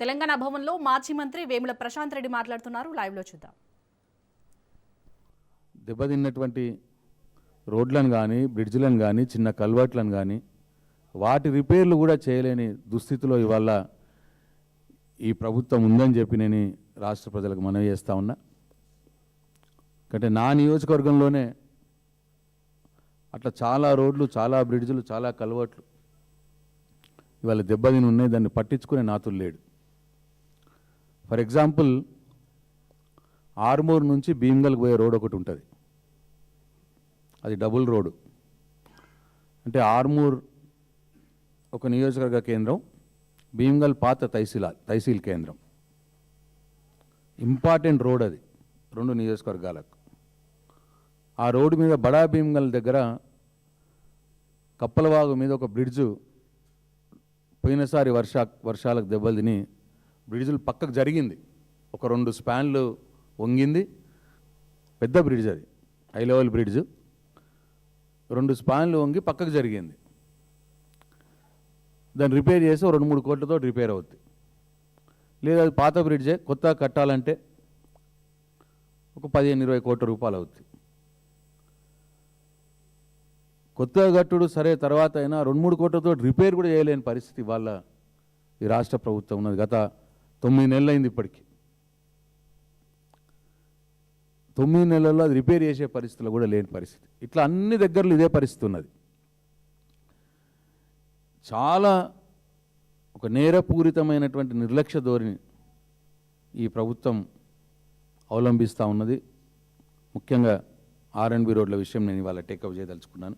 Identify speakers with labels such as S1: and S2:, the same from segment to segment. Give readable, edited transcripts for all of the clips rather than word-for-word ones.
S1: తెలంగాణ భవన్లో మాజీ మంత్రి వేముల ప్రశాంత్ రెడ్డి మాట్లాడుతున్నారు. లైవ్ లో చూద్దాం.
S2: దెబ్బతిన్నటువంటి రోడ్లను కానీ బ్రిడ్జ్లను కానీ చిన్న కల్వర్ట్లను కానీ వాటి రిపేర్లు కూడా చేయలేని దుస్థితిలో ఇవాళ ఈ ప్రభుత్వం ఉందని చెప్పి నేను రాష్ట్ర ప్రజలకు మనవి చేస్తూ ఉన్నా. అంటే నా నియోజకవర్గంలోనే అట్లా చాలా రోడ్లు, చాలా బ్రిడ్జ్లు, చాలా కల్వర్ట్లు ఇవాళ దెబ్బతిని ఉన్నాయి. దాన్ని పట్టించుకునే నాతులు లేడు. ఫర్ ఎగ్జాంపుల్, ఆర్మూర్ నుంచి భీమ్గల్కి పోయే రోడ్ ఒకటి ఉంటుంది. అది డబుల్ రోడ్డు. అంటే ఆర్మూర్ ఒక నియోజకవర్గ కేంద్రం, భీమ్గల్ పాత తహసీల్ కేంద్రం. ఇంపార్టెంట్ రోడ్ అది రెండు నియోజకవర్గాలకు. ఆ రోడ్డు మీద బడా భీమ్గల్ దగ్గర కప్పలవాగు మీద ఒక బ్రిడ్జు పోయినసారి వర్షాలకు దెబ్బలు తిని బ్రిడ్జులు పక్కకు జరిగింది. ఒక 2 స్పాన్లు వంగింది. పెద్ద బ్రిడ్జ్ అది, హై లెవెల్ బ్రిడ్జ్. 2 స్పాన్లు వంగి పక్కకు జరిగింది. దాన్ని రిపేర్ చేసి 2-3 కోట్లతో రిపేర్ అవుద్ది. లేదా అది పాత బ్రిడ్జే, కొత్తగా కట్టాలంటే ఒక 15-20 కోట్ల రూపాయలు అవుతుంది. కొత్తగా కట్టుడు సరే, తర్వాత అయినా 2-3 కోట్లతో రిపేర్ కూడా చేయలేని పరిస్థితి వాళ్ళ ఈ రాష్ట్ర ప్రభుత్వం ఉన్నది. గత 9 నెలలు అయింది. ఇప్పటికీ 9 నెలల్లో అది రిపేర్ చేసే పరిస్థితులు కూడా లేని పరిస్థితి. ఇట్లా అన్ని దగ్గరలో ఇదే పరిస్థితి ఉన్నది. చాలా ఒక నేరపూరితమైనటువంటి నిర్లక్ష్య ధోరణి ఈ ప్రభుత్వం అవలంబిస్తూ ఉన్నది. ముఖ్యంగా ఆర్ఎండ్బి రోడ్ల విషయం నేను ఇవాళ టేకప్ చేయదలుచుకున్నాను.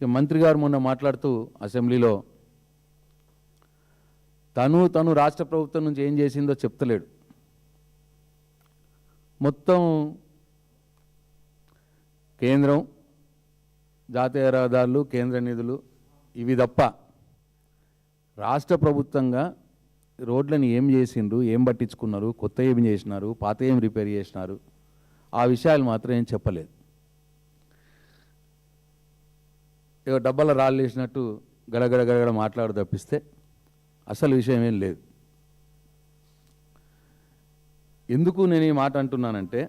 S2: ఇక మంత్రి గారు మొన్న మాట్లాడుతూ అసెంబ్లీలో తను రాష్ట్ర ప్రభుత్వం నుంచి ఏం చేసిందో చెప్తలేడు. మొత్తం కేంద్రం, జాతీయ రహదారులు, కేంద్ర నిధులు ఇవి తప్ప రాష్ట్ర ప్రభుత్వంగా రోడ్లను ఏం చేసిండ్రు, ఏం పట్టించుకున్నారు, కొత్త ఏం చేసినారు, పాత ఏం రిపేర్ చేసినారు, ఆ విషయాలు మాత్రం ఏం చెప్పలేదు. ఏదో డబ్బాల రాళ్ళు వేసినట్టు గడగడ మాట్లాడు తప్పిస్తే అసలు విషయం ఏం లేదు. ఎందుకు నేను ఈ మాట అంటున్నానంటే,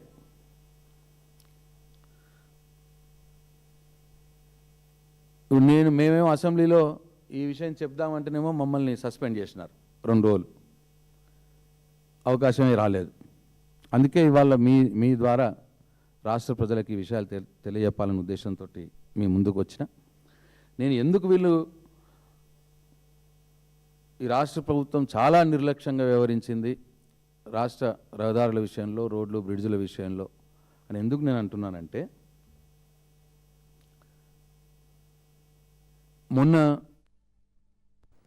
S2: మేమేమో అసెంబ్లీలో ఈ విషయం చెప్దామంటేనేమో మమ్మల్ని సస్పెండ్ చేసినారు 2 రోజులు. అవకాశమే రాలేదు. అందుకే ఇవాళ మీ ద్వారా రాష్ట్ర ప్రజలకు ఈ విషయాలు తెలియజెప్పాలనే ఉద్దేశంతో మీ ముందుకు వచ్చిన. నేను ఎందుకు వీళ్ళు ఈ రాష్ట్ర ప్రభుత్వం చాలా నిర్లక్ష్యంగా వ్యవహరించింది రాష్ట్ర రహదారుల విషయంలో, రోడ్లు బ్రిడ్జుల విషయంలో అని ఎందుకు నేను అంటున్నానంటే, మొన్న